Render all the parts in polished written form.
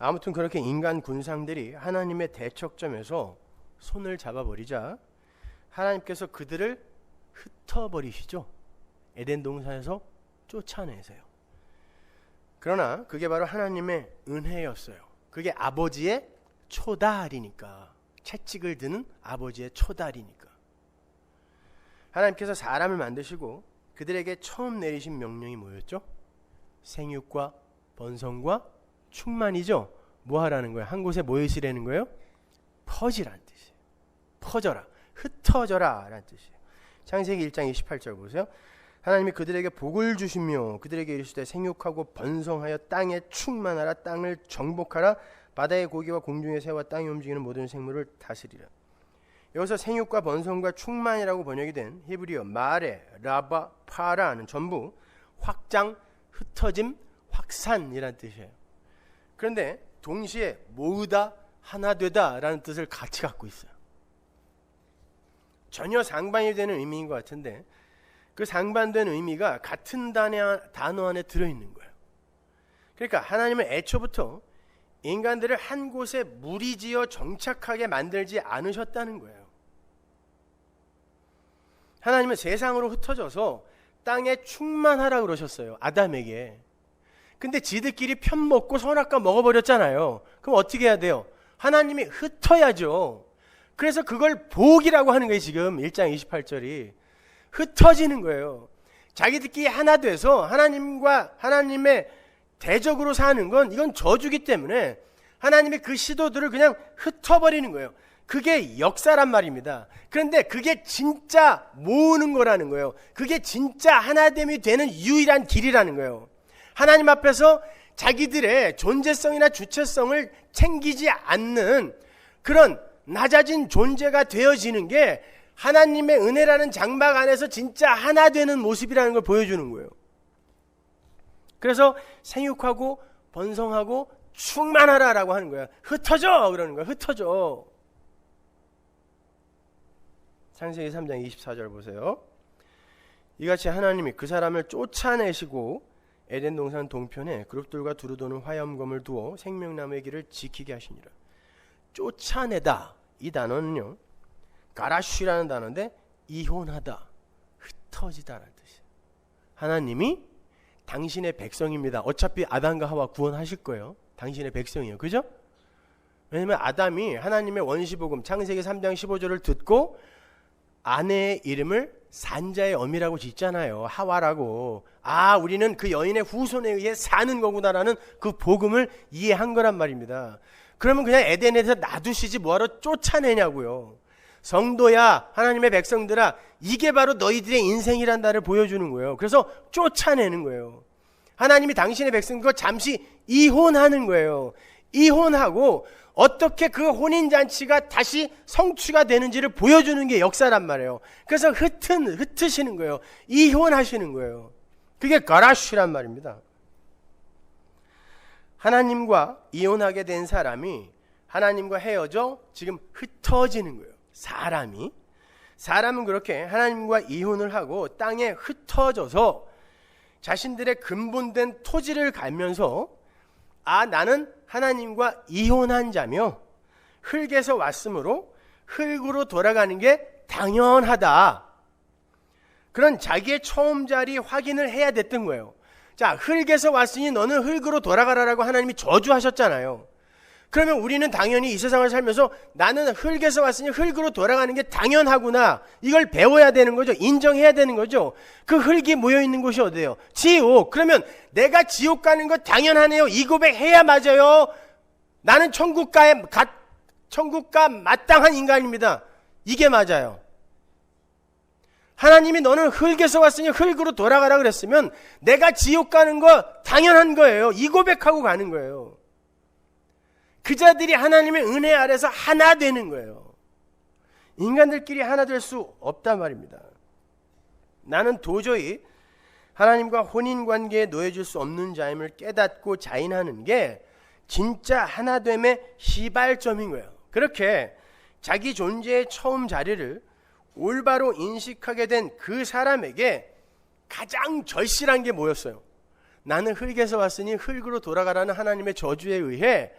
아무튼 그렇게 인간 군상들이 하나님의 대척점에서 손을 잡아버리자 하나님께서 그들을 흩어버리시죠. 에덴 동산에서 쫓아내세요. 그러나 그게 바로 하나님의 은혜였어요. 그게 아버지의 초달이니까, 채찍을 드는 아버지의 초달이니까. 하나님께서 사람을 만드시고 그들에게 처음 내리신 명령이 뭐였죠? 생육과 번성과 충만이죠. 뭐 하라는 거예요? 한 곳에 모여 있으라는 거예요? 퍼지라는 뜻이에요. 퍼져라, 흩어져라 라는 뜻이에요. 창세기 1장 28절 보세요. 하나님이 그들에게 복을 주시며 그들에게 이르시되 생육하고 번성하여 땅에 충만하라. 땅을 정복하라. 바다의 고기와 공중의 새와 땅에 움직이는 모든 생물을 다스리라. 여기서 생육과 번성과 충만이라고 번역이 된 히브리어 마레, 라바, 파라는 전부 확장, 흩어짐, 확산이라는 뜻이에요. 그런데 동시에 모으다, 하나 되다 라는 뜻을 같이 갖고 있어요. 전혀 상반이 되는 의미인 것 같은데 그 상반된 의미가 같은 단어 안에 들어있는 거예요. 그러니까 하나님은 애초부터 인간들을 한 곳에 무리지어 정착하게 만들지 않으셨다는 거예요. 하나님은 세상으로 흩어져서 땅에 충만하라 그러셨어요. 아담에게. 근데 지들끼리 편먹고 선악과 먹어버렸잖아요. 그럼 어떻게 해야 돼요? 하나님이 흩어야죠. 그래서 그걸 복이라고 하는 거예요. 지금 1장 28절이 흩어지는 거예요. 자기들끼리 하나 돼서 하나님과 하나님의 대적으로 사는 건 이건 저주기 때문에 하나님이 그 시도들을 그냥 흩어버리는 거예요. 그게 역사란 말입니다. 그런데 그게 진짜 모으는 거라는 거예요. 그게 진짜 하나됨이 되는 유일한 길이라는 거예요. 하나님 앞에서 자기들의 존재성이나 주체성을 챙기지 않는 그런 낮아진 존재가 되어지는 게 하나님의 은혜라는 장막 안에서 진짜 하나 되는 모습이라는 걸 보여주는 거예요. 그래서 생육하고 번성하고 충만하라라고 하는 거야. 흩어져 그러는 거야. 흩어져. 창세기 3장 24절 보세요. 이같이 하나님이 그 사람을 쫓아내시고 에덴 동산 동편에 그룹들과 두루도는 화염검을 두어 생명나무의 길을 지키게 하시니라. 쫓아내다 이 단어는요 가라쉬라는 단어인데 이혼하다, 흩어지다라는 뜻이에요. 하나님이 당신의 백성입니다. 어차피 아담과 하와 구원하실 거예요. 당신의 백성이에요. 그죠? 왜냐하면 아담이 하나님의 원시복음 창세기 3장 15절을 듣고 아내의 이름을 산자의 어미라고 짓잖아요. 하와라고. 아, 우리는 그 여인의 후손에 의해 사는 거구나라는 그 복음을 이해한 거란 말입니다. 그러면 그냥 에덴에서 놔두시지 뭐하러 쫓아내냐고요. 성도야, 하나님의 백성들아, 이게 바로 너희들의 인생이란 나를 보여주는 거예요. 그래서 쫓아내는 거예요. 하나님이 당신의 백성과 잠시 이혼하는 거예요. 이혼하고 어떻게 그 혼인잔치가 다시 성취가 되는지를 보여주는 게 역사란 말이에요. 그래서 흩으시는 거예요. 이혼하시는 거예요. 그게 가라쉬란 말입니다. 하나님과 이혼하게 된 사람이 하나님과 헤어져 지금 흩어지는 거예요. 사람은 그렇게 하나님과 이혼을 하고 땅에 흩어져서 자신들의 근본된 토지를 갈면서 아, 나는 하나님과 이혼한 자며 흙에서 왔으므로 흙으로 돌아가는 게 당연하다. 그런 자기의 처음 자리 확인을 해야 됐던 거예요. 자, 흙에서 왔으니 너는 흙으로 돌아가라라고 하나님이 저주하셨잖아요. 그러면 우리는 당연히 이 세상을 살면서 나는 흙에서 왔으니 흙으로 돌아가는 게 당연하구나. 이걸 배워야 되는 거죠. 인정해야 되는 거죠. 그 흙이 모여있는 곳이 어디예요? 지옥. 그러면 내가 지옥 가는 거 당연하네요. 이 고백 해야 맞아요. 나는 천국가 마땅한 인간입니다. 이게 맞아요. 하나님이 너는 흙에서 왔으니 흙으로 돌아가라 그랬으면 내가 지옥 가는 거 당연한 거예요. 이 고백하고 가는 거예요. 그 자들이 하나님의 은혜 아래서 하나 되는 거예요. 인간들끼리 하나 될 수 없단 말입니다. 나는 도저히 하나님과 혼인관계에 놓여질 수 없는 자임을 깨닫고 자인하는 게 진짜 하나됨의 시발점인 거예요. 그렇게 자기 존재의 처음 자리를 올바로 인식하게 된 그 사람에게 가장 절실한 게 뭐였어요? 나는 흙에서 왔으니 흙으로 돌아가라는 하나님의 저주에 의해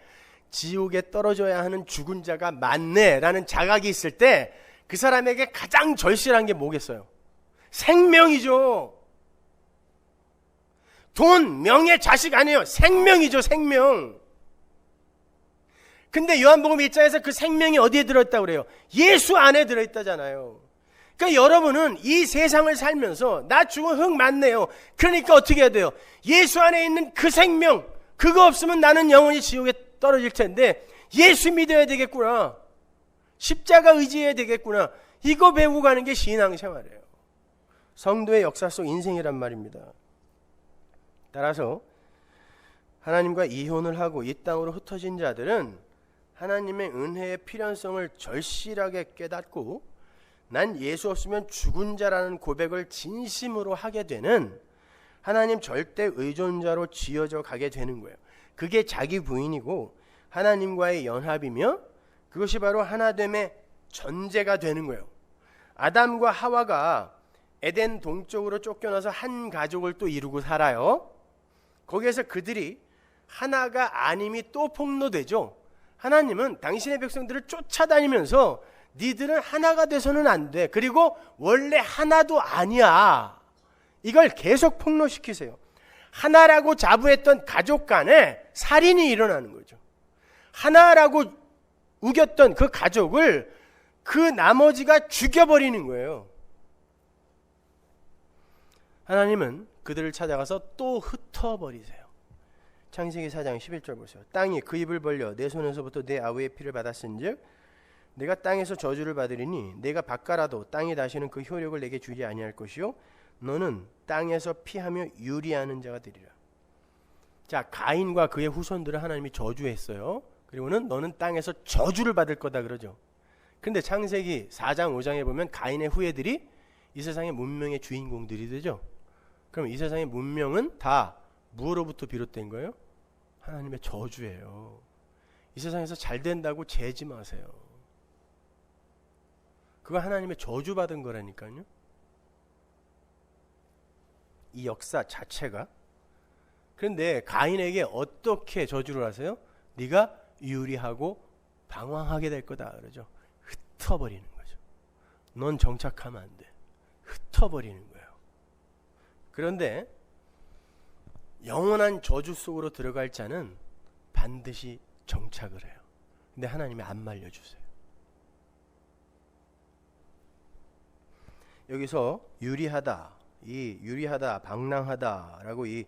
지옥에 떨어져야 하는 죽은 자가 많네 라는 자각이 있을 때 그 사람에게 가장 절실한 게 뭐겠어요? 생명이죠. 돈, 명예, 자식 아니에요. 생명이죠. 생명. 근데 요한복음 1장에서 그 생명이 어디에 들어있다고 그래요? 예수 안에 들어있다잖아요. 그러니까 여러분은 이 세상을 살면서 나 죽은 흙 맞네요. 그러니까 어떻게 해야 돼요? 예수 안에 있는 그 생명, 그거 없으면 나는 영원히 지옥에 떨어질 텐데 예수 믿어야 되겠구나. 십자가 의지해야 되겠구나. 이거 배우고 가는 게 신앙생활이에요. 성도의 역사 속 인생이란 말입니다. 따라서 하나님과 이혼을 하고 이 땅으로 흩어진 자들은 하나님의 은혜의 필연성을 절실하게 깨닫고 난 예수 없으면 죽은 자라는 고백을 진심으로 하게 되는 하나님 절대 의존자로 지어져 가게 되는 거예요. 그게 자기 부인이고 하나님과의 연합이며 그것이 바로 하나됨의 전제가 되는 거예요. 아담과 하와가 에덴 동쪽으로 쫓겨나서 한 가족을 또 이루고 살아요. 거기에서 그들이 하나가 아님이 또 폭로되죠. 하나님은 당신의 백성들을 쫓아다니면서 니들은 하나가 돼서는 안 돼. 그리고 원래 하나도 아니야. 이걸 계속 폭로시키세요. 하나라고 자부했던 가족 간에 살인이 일어나는 거죠. 하나라고 우겼던 그 가족을 그 나머지가 죽여버리는 거예요. 하나님은 그들을 찾아가서 또 흩어버리세요. 창세기 4장 11절 보세요. 땅이 그 입을 벌려 내 손에서부터 내 아우의 피를 받았은즉 내가 땅에서 저주를 받으리니 내가 바꿔라도 땅이 다시는 그 효력을 내게 주지 아니할 것이요 너는 땅에서 피하며 유리하는 자가 되리라. 자, 가인과 그의 후손들을 하나님이 저주했어요. 그리고는 너는 땅에서 저주를 받을 거다 그러죠. 근데 창세기 4장 5장에 보면 가인의 후예들이 이 세상의 문명의 주인공들이 되죠. 그럼 이 세상의 문명은 다 무엇로부터 비롯된 거예요? 하나님의 저주예요. 이 세상에서 잘 된다고 재지 마세요. 그거 하나님의 저주받은 거라니까요. 이 역사 자체가. 그런데 가인에게 어떻게 저주를 하세요? 네가 유리하고 방황하게 될 거다 그러죠. 흩어버리는 거죠. 넌 정착하면 안 돼. 흩어버리는 거예요. 그런데 영원한 저주 속으로 들어갈 자는 반드시 정착을 해요. 근데 하나님이 안 말려주세요. 여기서 유리하다, 이 유리하다, 방랑하다라고 이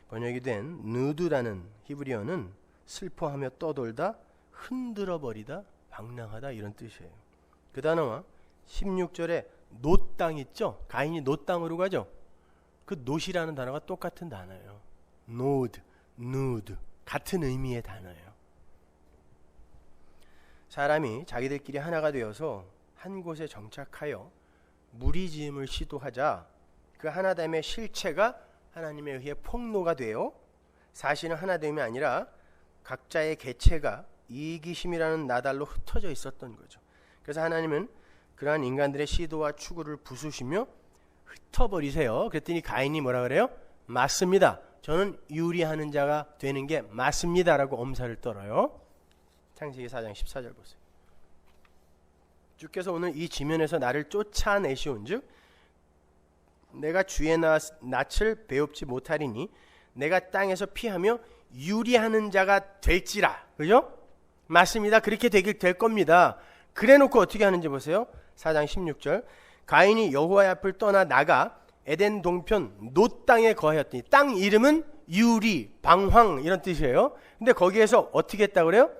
번역이 된 느드라는 히브리어는 슬퍼하며 떠돌다, 흔들어버리다, 방랑하다 이런 뜻이에요. 그 단어와 16절에 놋 땅 있죠? 가인이 놋 땅으로 가죠? 그 놋이라는 단어가 똑같은 단어예요. 노드, 누드 같은 의미의 단어예요. 사람이 자기들끼리 하나가 되어서 한 곳에 정착하여 무리지음을 시도하자 그 하나됨의 실체가 하나님에 의해 폭로가 되어 사실은 하나됨이 아니라 각자의 개체가 이기심이라는 나달로 흩어져 있었던 거죠. 그래서 하나님은 그러한 인간들의 시도와 추구를 부수시며 흩어버리세요. 그랬더니 가인이 뭐라 그래요? 맞습니다. 저는 유리하는 자가 되는 게 맞습니다 라고 엄살을 떨어요. 창세기 4장 14절 보세요. 주께서 오늘 이 지면에서 나를 쫓아내시온 즉 내가 주의 낯을 배웁지 못하리니 내가 땅에서 피하며 유리하는 자가 될지라. 그죠? 맞습니다. 그렇게 될 겁니다. 그래놓고 어떻게 하는지 보세요. 4장 16절 가인이 여호와의 앞을 떠나 나가 에덴 동편 놋 땅에 거하였더니 땅 이름은 유리, 방황 이런 뜻이에요. 근데 거기에서 어떻게 했다고 그래요?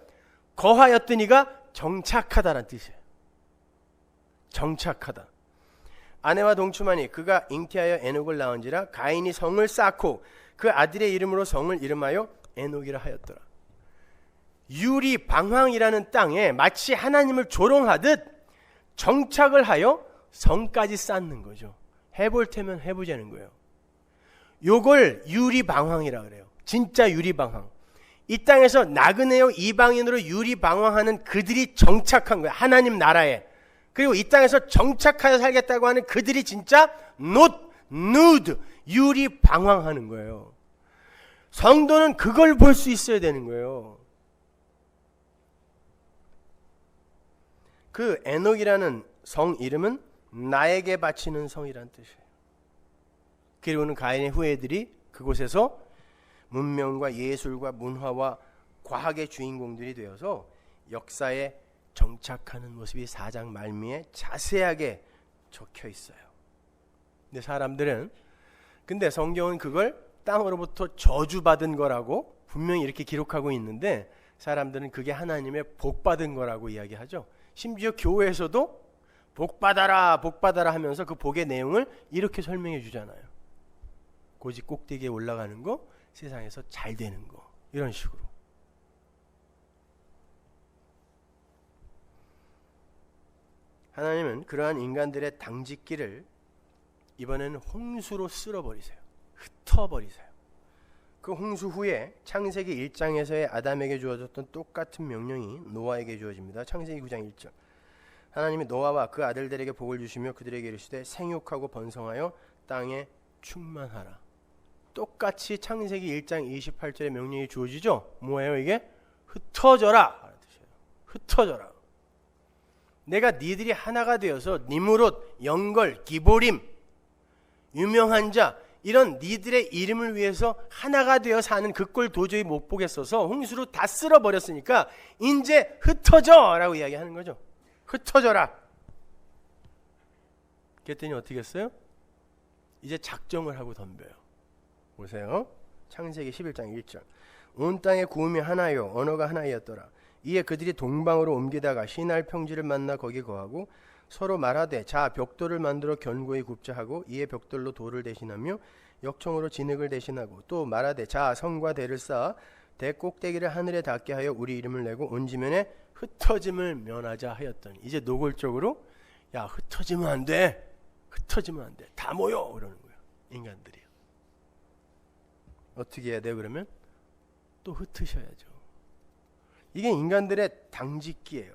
거하였더니가 정착하다라는 뜻이에요. 정착하다. 아내와 동침하니 그가 잉태하여 에녹을 낳은지라 가인이 성을 쌓고 그 아들의 이름으로 성을 이름하여 에녹이라 하였더라. 유리 방황이라는 땅에 마치 하나님을 조롱하듯 정착을 하여 성까지 쌓는 거죠. 해볼 테면 해보자는 거예요. 요걸 유리방황이라 그래요. 진짜 유리방황. 이 땅에서 나그네요 이방인으로 유리방황하는 그들이 정착한 거예요. 하나님 나라에. 그리고 이 땅에서 정착하여 살겠다고 하는 그들이 진짜 누드 유리방황하는 거예요. 성도는 그걸 볼 수 있어야 되는 거예요. 그 에녹이라는 성 이름은 나에게 바치는 성이란 뜻이에요. 그리고는 가인의 후예들이 그곳에서 문명과 예술과 문화와 과학의 주인공들이 되어서 역사에 정착하는 모습이 4장 말미에 자세하게 적혀 있어요. 근데 성경은 그걸 땅으로부터 저주받은 거라고 분명히 이렇게 기록하고 있는데 사람들은 그게 하나님의 복받은 거라고 이야기하죠. 심지어 교회에서도 복받아라 복받아라 하면서 그 복의 내용을 이렇게 설명해 주잖아요. 고집 꼭대기에 올라가는 거, 세상에서 잘 되는 거, 이런 식으로. 하나님은 그러한 인간들의 당짓기를 이번에는 홍수로 쓸어버리세요. 흩어버리세요. 그 홍수 후에 창세기 1장에서의 아담에게 주어졌던 똑같은 명령이 노아에게 주어집니다. 창세기 9장 1절. 하나님이 노아와 그 아들들에게 복을 주시며 그들에게 이르시되 생육하고 번성하여 땅에 충만하라. 똑같이 창세기 1장 28절의 명령이 주어지죠. 뭐예요 이게? 흩어져라. 흩어져라. 내가 니들이 하나가 되어서 니므롯, 영걸, 기보림, 유명한 자, 이런 니들의 이름을 위해서 하나가 되어 사는 그 꼴 도저히 못 보겠어서 홍수로 다 쓸어버렸으니까 이제 흩어져 라고 이야기하는 거죠. 흩어져라. 그랬더니 어떻게 했어요? 이제 작정을 하고 덤벼요. 보세요. 창세기 11장 1절. 온 땅의 구음이 하나요 언어가 하나이었더라. 이에 그들이 동방으로 옮기다가 시날 평지를 만나 거기 거하고 서로 말하되 자 벽돌을 만들어 견고히 굽자 하고 이에 벽돌로 돌을 대신하며 역청으로 진흙을 대신하고 또 말하되 자 성과 대를 쌓아 대 꼭대기를 하늘에 닿게 하여 우리 이름을 내고 온 지면에 흩어짐을 면하자 하였더니 이제 노골적으로 야 흩어지면 안 돼. 흩어지면 안 돼. 다 모여 그러는 거예요. 인간들이. 어떻게 해야 돼요 그러면? 또 흩으셔야죠. 이게 인간들의 당짓기예요.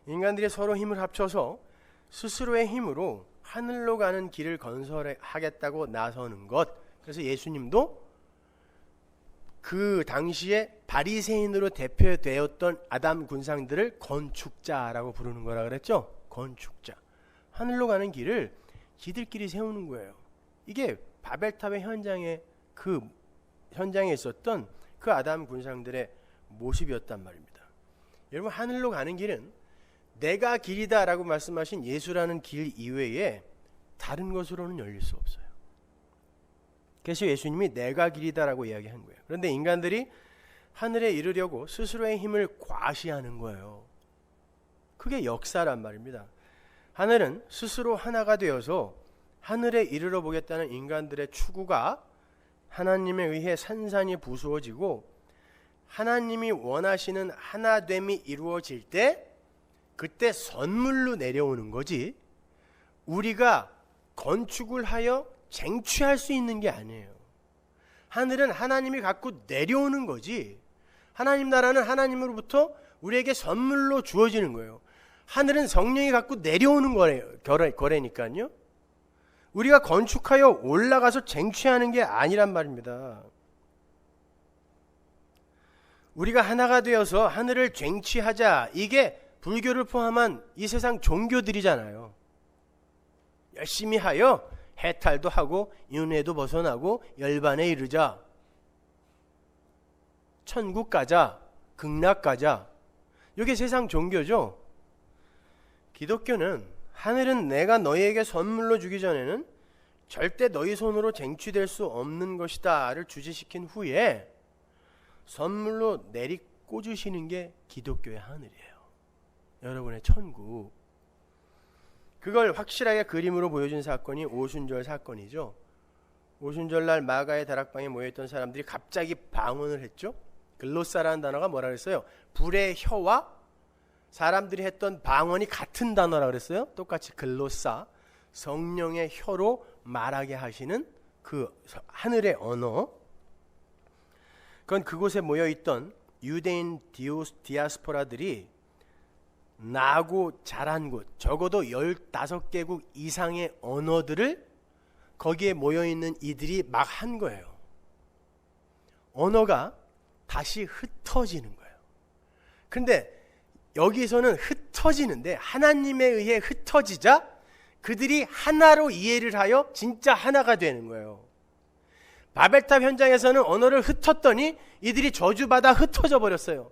인간들이 서로 힘을 합쳐서 스스로의 힘으로 하늘로 가는 길을 건설하겠다고 나서는 것. 그래서 예수님도 그 당시에 바리새인으로 대표되었던 아담 군상들을 건축자라고 부르는 거라 그랬죠. 건축자. 하늘로 가는 길을 지들끼리 세우는 거예요. 이게 바벨탑의 현장에 있었던 그 아담 군상들의 모습이었단 말입니다. 여러분 하늘로 가는 길은 내가 길이다 라고 말씀하신 예수라는 길 이외에 다른 것으로는 열릴 수 없어요. 그래서 예수님이 내가 길이다 라고 이야기한 거예요. 그런데 인간들이 하늘에 이르려고 스스로의 힘을 과시하는 거예요. 그게 역사란 말입니다. 하늘은 스스로 하나가 되어서 하늘에 이르러 보겠다는 인간들의 추구가 하나님에 의해 산산이 부수어지고 하나님이 원하시는 하나됨이 이루어질 때 그때 선물로 내려오는 거지 우리가 건축을 하여 쟁취할 수 있는 게 아니에요. 하늘은 하나님이 갖고 내려오는 거지 하나님 나라는 하나님으로부터 우리에게 선물로 주어지는 거예요. 하늘은 성령이 갖고 내려오는 거래니까요. 우리가 건축하여 올라가서 쟁취하는 게 아니란 말입니다. 우리가 하나가 되어서 하늘을 쟁취하자. 이게 불교를 포함한 이 세상 종교들이잖아요. 열심히 하여 해탈도 하고 윤회도 벗어나고 열반에 이르자. 천국 가자. 극락 가자. 이게 세상 종교죠. 기독교는 하늘은 내가 너희에게 선물로 주기 전에는 절대 너희 손으로 쟁취될 수 없는 것이다를 주지시킨 후에 선물로 내리 꽂으시는 게 기독교의 하늘이에요. 여러분의 천국. 그걸 확실하게 그림으로 보여준 사건이 오순절 사건이죠. 오순절날 마가의 다락방에 모여있던 사람들이 갑자기 방언을 했죠. 글로사라는 단어가 뭐라 그랬어요? 불의 혀와 사람들이 했던 방언이 같은 단어라 그랬어요. 똑같이 글로사, 성령의 혀로 말하게 하시는 그 하늘의 언어. 그건 그곳에 모여있던 유대인 디아스포라들이 나고 자란 곳, 적어도 15개국 이상의 언어들을 거기에 모여있는 이들이 막 한 거예요. 언어가 다시 흩어지는 거예요. 그런데 여기서는 흩어지는데 하나님에 의해 흩어지자 그들이 하나로 이해를 하여 진짜 하나가 되는 거예요. 바벨탑 현장에서는 언어를 흩었더니 이들이 저주받아 흩어져 버렸어요.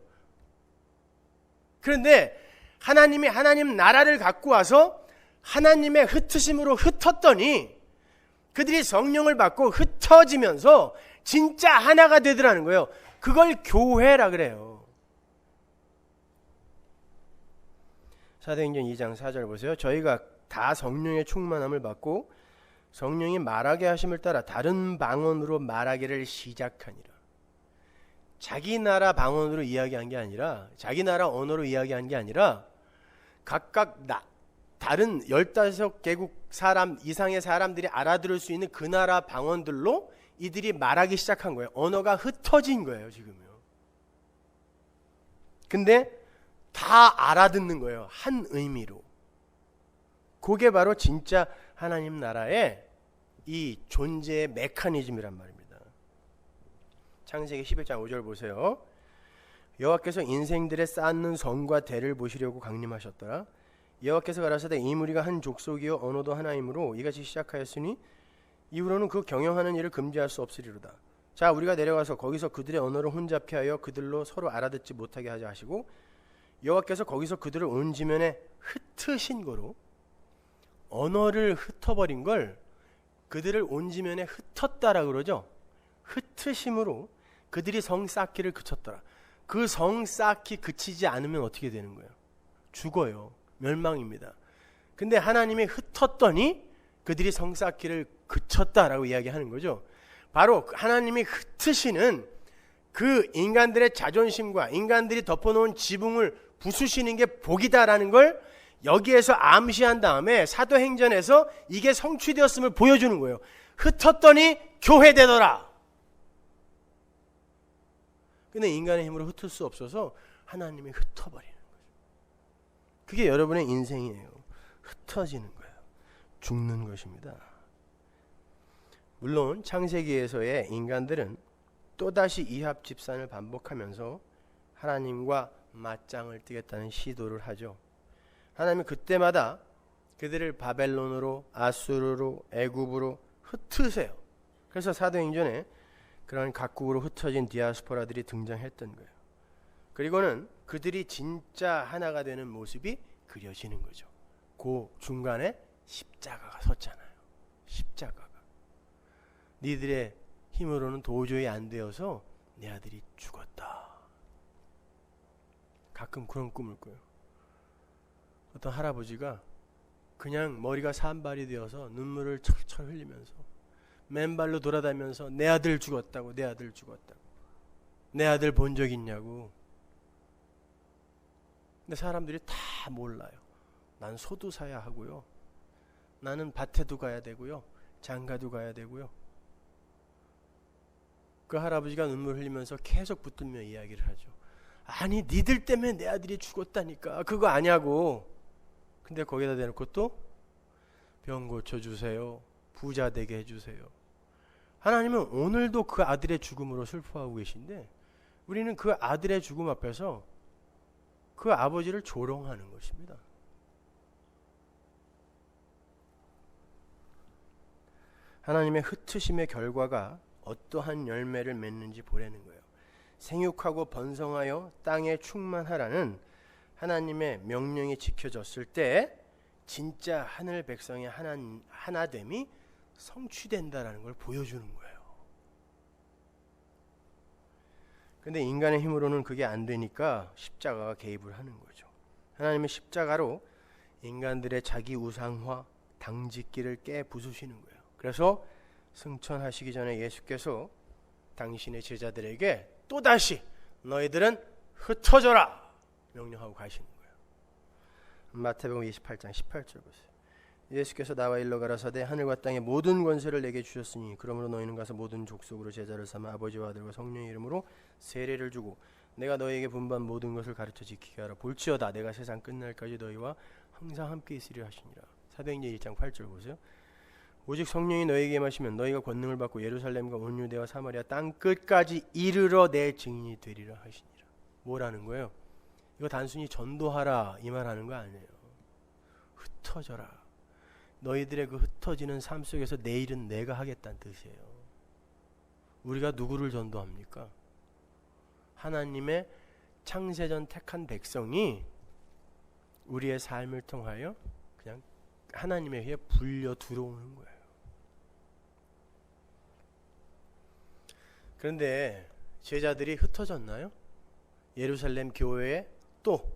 그런데 하나님이 하나님 나라를 갖고 와서 하나님의 흩으심으로 흩었더니 그들이 성령을 받고 흩어지면서 진짜 하나가 되더라는 거예요. 그걸 교회라 그래요. 사도행전 2장 4절 보세요. 저희가 다 성령의 충만함을 받고 성령이 말하게 하심을 따라 다른 방언으로 말하기를 시작하니라. 자기 나라 방언으로 이야기한 게 아니라, 자기 나라 언어로 이야기한 게 아니라 각각 다른 15개국 사람 이상의 사람들이 알아들을 수 있는 그 나라 방언들로 이들이 말하기 시작한 거예요. 언어가 흩어진 거예요, 지금요. 근데 다 알아듣는 거예요, 한 의미로. 그게 바로 진짜 하나님 나라의 이 존재의 메커니즘이란 말입니다. 창세기 11장 5절 보세요. 여호와께서 인생들의 쌓는 성과 대를 보시려고 강림하셨더라. 여호와께서 가라사대 이 무리가 한 족속이요 언어도 하나이므로 이같이 시작하였으니 이후로는 그 경영하는 일을 금지할 수 없으리로다. 자, 우리가 내려가서 거기서 그들의 언어를 혼잡케 하여 그들로 서로 알아듣지 못하게 하자 하시고, 여호와께서 거기서 그들을 온 지면에 흩으신 거로, 언어를 흩어버린 걸 그들을 온 지면에 흩었다라 그러죠. 흩으심으로 그들이 성 쌓기를 그쳤더라. 그 성 쌓기 그치지 않으면 어떻게 되는 거예요? 죽어요. 멸망입니다. 근데 하나님이 흩었더니 그들이 성 쌓기를 그쳤다라고 이야기하는 거죠. 바로 하나님이 흩으시는 그 인간들의 자존심과 인간들이 덮어놓은 지붕을 부수시는 게 복이다라는 걸 여기에서 암시한 다음에 사도행전에서 이게 성취되었음을 보여주는 거예요. 흩었더니 교회되더라. 근데 인간의 힘으로 흩을 수 없어서 하나님이 흩어버리는 거죠. 그게 여러분의 인생이에요. 흩어지는 거예요. 죽는 것입니다. 물론 창세기에서의 인간들은 또다시 이합 집산을 반복하면서 하나님과 맞짱을 뜨겠다는 시도를 하죠. 하나님은 그때마다 그들을 바벨론으로, 아수르로, 애굽으로 흩으세요. 그래서 사도행전에 그런 각국으로 흩어진 디아스포라들이 등장했던 거예요. 그리고는 그들이 진짜 하나가 되는 모습이 그려지는 거죠. 그 중간에 십자가가 섰잖아요. 십자가가. 니들의 힘으로는 도저히 안 되어서 내 아들이 죽었다. 가끔 그런 꿈을 꿔요. 어떤 할아버지가 그냥 머리가 산발이 되어서 눈물을 철철 흘리면서 맨발로 돌아다니면서 내 아들 죽었다고, 내 아들 죽었다고, 내 아들 본 적 있냐고. 근데 사람들이 다 몰라요. 난 소도 사야 하고요, 나는 밭에도 가야 되고요, 장가도 가야 되고요. 그 할아버지가 눈물 흘리면서 계속 붙들며 이야기를 하죠. 아니, 니들 때문에 내 아들이 죽었다니까. 그거 아냐고. 근데 거기다 대놓고 또 병 고쳐주세요, 부자 되게 해주세요. 하나님은 오늘도 그 아들의 죽음으로 슬퍼하고 계신데 우리는 그 아들의 죽음 앞에서 그 아버지를 조롱하는 것입니다. 하나님의 흩으심의 결과가 어떠한 열매를 맺는지 보라는 거예요. 생육하고 번성하여 땅에 충만하라는 하나님의 명령이 지켜졌을 때 진짜 하늘 백성의 하나됨이 성취된다라는 걸 보여주는 거예요. 근데 인간의 힘으로는 그게 안 되니까 십자가가 개입을 하는 거죠. 하나님의 십자가로 인간들의 자기 우상화, 당짓기를 깨 부수시는 거예요. 그래서 승천하시기 전에 예수께서 당신의 제자들에게 또다시 너희들은 흩어져라 명령하고 가시는 거예요. 마태복음 28장 18절 보세요. 예수께서 나와 일러 가라사대 하늘과 땅의 모든 권세를 내게 주셨으니 그러므로 너희는 가서 모든 족속으로 제자를 삼아 아버지와 아들과 성령의 이름으로 세례를 주고 내가 너희에게 분부한 모든 것을 가르쳐 지키게 하라. 볼지어다 내가 세상 끝날까지 너희와 항상 함께 있으리라 하시니라. 사도행전 1장 8절 보세요. 오직 성령이 너희에게 임하시면 너희가 권능을 받고 예루살렘과 온 유대와 사마리아 땅 끝까지 이르러 내 증인이 되리라 하시니라. 뭐라는 거예요? 이거 단순히 전도하라 이 말하는 거 아니에요. 흩어져라. 너희들의 그 흩어지는 삶 속에서 내 일은 내가 하겠다는 뜻이에요. 우리가 누구를 전도합니까? 하나님의 창세전 택한 백성이 우리의 삶을 통하여 그냥 하나님의 회에 불려 들어오는 거예요. 그런데 제자들이 흩어졌나요? 예루살렘 교회에 또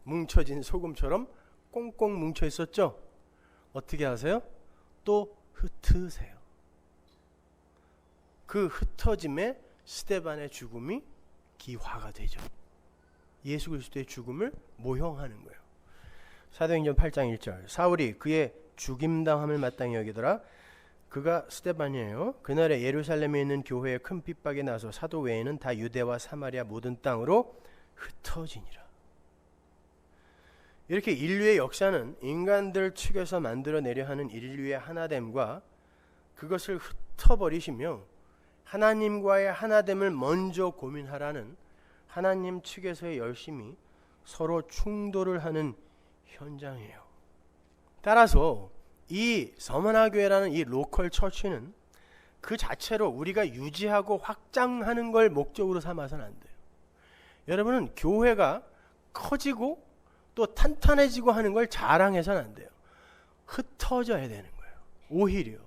뭉쳐진 소금처럼 꽁꽁 뭉쳐 있었죠? 어떻게 하세요? 또 흩으세요. 그 흩어짐에 스데반의 죽음이 기화가 되죠. 예수 그리스도의 죽음을 모형하는 거예요. 사도행전 8장 1절 사울이 그의 죽임당함을 마땅히 여기더라. 그가 스데반이에요. 그날에 예루살렘에 있는 교회에 큰 핍박이 나서 사도 외에는 다 유대와 사마리아 모든 땅으로 흩어지니라. 이렇게 인류의 역사는 인간들 측에서 만들어내려 하는 인류의 하나됨과 그것을 흩어버리시며 하나님과의 하나됨을 먼저 고민하라는 하나님 측에서의 열심이 서로 충돌을 하는 현장이에요. 따라서 이 서머나교회라는 이 로컬 처치는 그 자체로 우리가 유지하고 확장하는 걸 목적으로 삼아서는 안 돼요. 여러분은 교회가 커지고 또 탄탄해지고 하는 걸 자랑해서는 안 돼요. 흩어져야 되는 거예요. 오히려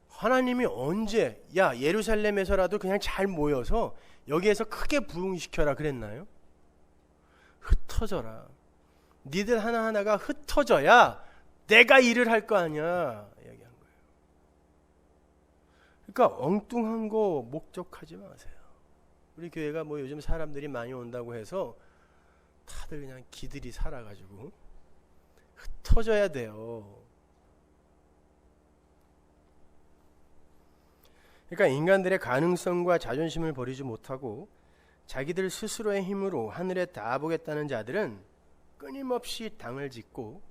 하나님이 언제 예루살렘에서라도 그냥 잘 모여서 여기에서 크게 부흥시켜라 그랬나요? 흩어져라. 니들 하나하나가 흩어져야 내가 일을 할 거 아니야 얘기한 거예요. 그러니까 엉뚱한 거 목적하지 마세요. 우리 교회가 뭐 요즘 사람들이 많이 온다고 해서 다들 그냥 기들이 살아가지고 흩어져야 돼요. 그러니까 인간들의 가능성과 자존심을 버리지 못하고 자기들 스스로의 힘으로 하늘에 닿아보겠다는 자들은 끊임없이 당을 짓고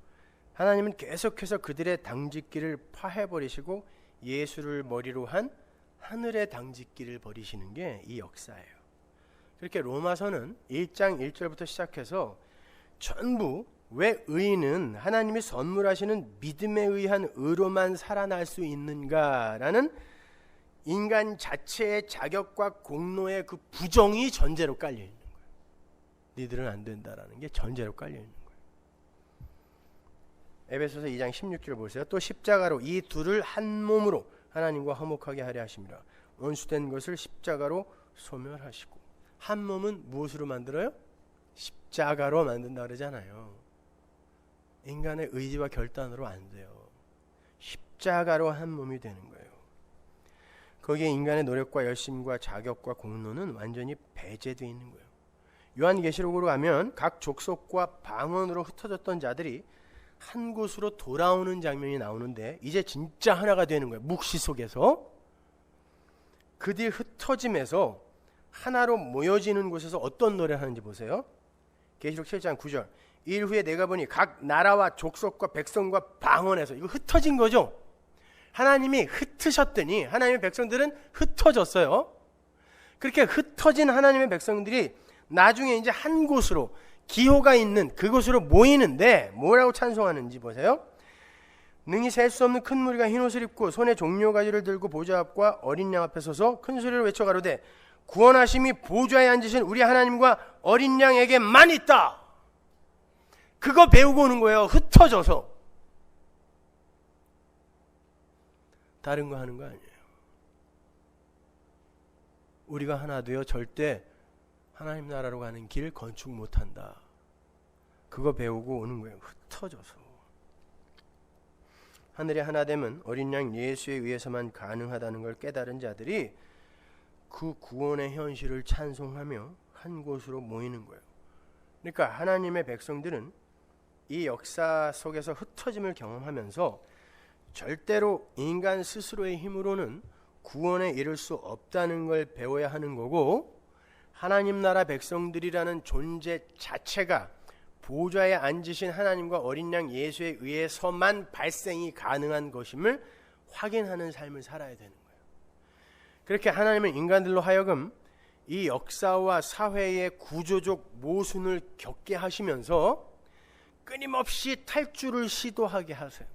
하나님은 계속해서 그들의 당짓기를 파해버리시고 예수를 머리로 한 하늘의 당짓기를 버리시는 게 이 역사예요. 그렇게 로마서는 1장 1절부터 시작해서 전부 왜 의인은 하나님이 선물하시는 믿음에 의한 의로만 살아날 수 있는가라는 인간 자체의 자격과 공로의 그 부정이 전제로 깔려있는 거예요. 니들은 안 된다라는 게 전제로 깔려있는 거예요. 에베소서 2장 16절 보세요. 또 십자가로 이 둘을 한 몸으로 하나님과 화목하게 하려 하심이라. 원수된 것을 십자가로 소멸하시고. 한 몸은 무엇으로 만들어요? 십자가로 만든다 그러잖아요. 인간의 의지와 결단으로 안 돼요. 십자가로 한 몸이 되는 거예요. 거기에 인간의 노력과 열심과 자격과 공로는 완전히 배제되어 있는 거예요. 요한계시록으로 가면 각 족속과 방언으로 흩어졌던 자들이 한 곳으로 돌아오는 장면이 나오는데 이제 진짜 하나가 되는 거예요. 묵시 속에서 그들 흩어짐에서 하나로 모여지는 곳에서 어떤 노래를 하는지 보세요. 계시록 7장 9절 일 후에 내가 보니 각 나라와 족속과 백성과 방언에서 이거 흩어진 거죠. 하나님이 흩으셨더니 하나님의 백성들은 흩어졌어요. 그렇게 흩어진 하나님의 백성들이 나중에 이제 한 곳으로 기호가 있는 그곳으로 모이는데 뭐라고 찬송하는지 보세요. 능히 셀 수 없는 큰 무리가 흰옷을 입고 손에 종려가지를 들고 보좌 앞과 어린 양 앞에 서서 큰 소리로 외쳐 가로되 구원하심이 보좌에 앉으신 우리 하나님과 어린 양에게만 있다. 그거 배우고 오는 거예요. 흩어져서. 다른 거 하는 거 아니에요. 우리가 하나 되어 절대 하나님 나라로 가는 길 건축 못한다. 그거 배우고 오는 거예요. 흩어져서. 하늘의 하나됨은 어린 양 예수에 의해서만 가능하다는 걸 깨달은 자들이 그 구원의 현실을 찬송하며 한 곳으로 모이는 거예요. 그러니까 하나님의 백성들은 이 역사 속에서 흩어짐을 경험하면서 절대로 인간 스스로의 힘으로는 구원에 이를 수 없다는 걸 배워야 하는 거고 하나님 나라 백성들이라는 존재 자체가 보좌에 앉으신 하나님과 어린 양 예수에 의해서만 발생이 가능한 것임을 확인하는 삶을 살아야 되는 거예요. 그렇게 하나님은 인간들로 하여금 이 역사와 사회의 구조적 모순을 겪게 하시면서 끊임없이 탈주를 시도하게 하세요.